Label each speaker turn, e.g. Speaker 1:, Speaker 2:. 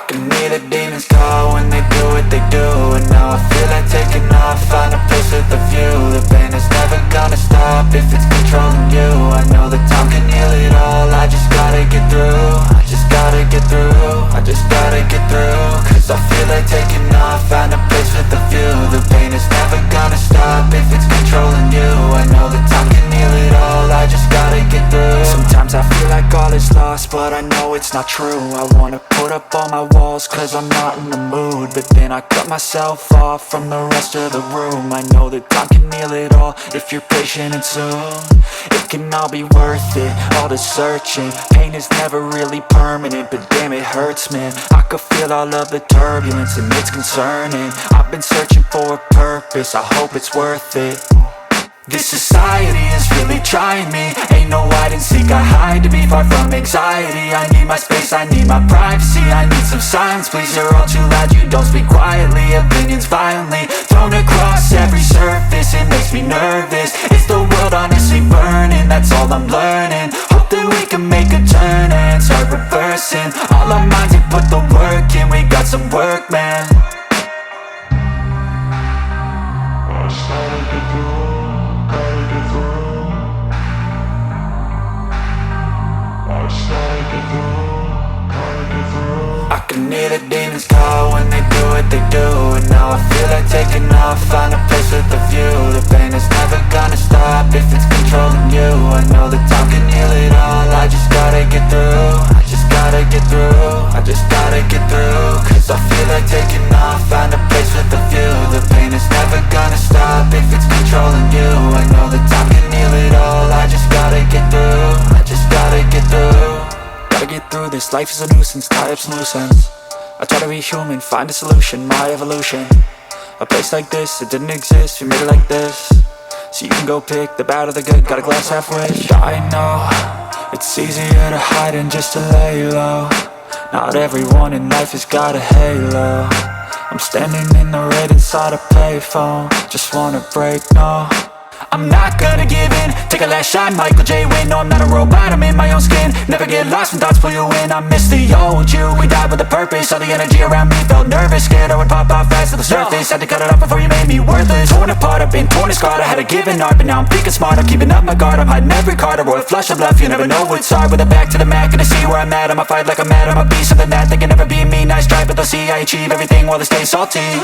Speaker 1: can hear the demons call when they do what they do. And now I feel like taking off, find a place with a view. The pain is never gonna stop if it's controlling you. I know that time can heal it all, I just gotta get through. I just gotta get through, I just gotta get through. Cause I feel like taking off, find a place with a view. The pain is never gonna stop if it's controlling you. I know that time can heal it all, I just gotta get through. Sometimes I feel like all is lost, but I know it's not true. I wanna put up all my walls cause I'm not in the mood, but then I cut myself off from the rest of the room. I know that time can heal it all if you're patient and soon it can all be worth it, all the searching. Pain is never really permanent, but damn it hurts, man. I could feel all of the turbulence and it's concerning. I've been searching for a purpose, I hope it's worth it. This society is really trying me. Ain't no hide and seek, I hide to be far from anxiety. I need my space, I need my privacy. I need some silence, please, you're all too loud. You don't speak quietly, opinions violently thrown across every surface. It makes me nervous, is the world honestly burning? That's all I'm learning. Hope that we can make a turn and start reversing all our minds and put the work in. We got some work, man. I just gotta get through. I can hear the demons call when they do what they do. And now I feel like taking off, find a place with a view. The pain is never gonna stop if it's controlling you. I know that time can heal it all, I just gotta get through. I just gotta get through, I just gotta get through. Cause I feel like taking off, find a place with a view. The pain is never gonna stop if it's controlling you. I know that time can heal it all, I just gotta get through. I just gotta get through. Gotta get through this, life is a nuisance, tie up some loose ends. I try to be human, find a solution, my evolution. A place like this, it didn't exist, we made it like this. So you can go pick the bad or the good, got a glass halfway. I know, it's easier to hide than just to lay low. Not everyone in life has got a halo. I'm standing in the red inside a payphone, just wanna break, no. I'm not gonna give in, take a last shot, Michael J. Win. No, I'm not a robot, I'm in my own skin. Never get lost when thoughts pull you in. I miss the old you, we died with a purpose. All the energy around me felt nervous, scared I would pop out fast to the surface. Had to cut it off before you made me worthless. Torn apart, I've been torn and scarred. I had a given art, but now I'm thinking smart. I'm keeping up my guard, I'm hiding every card. A royal flush of bluff, you never know what's hard. With a back to the mat, gonna see where I'm at. I'ma fight like I'm mad, I'ma be something that they can never be me. Nice try, but they'll see I achieve everything while they stay salty.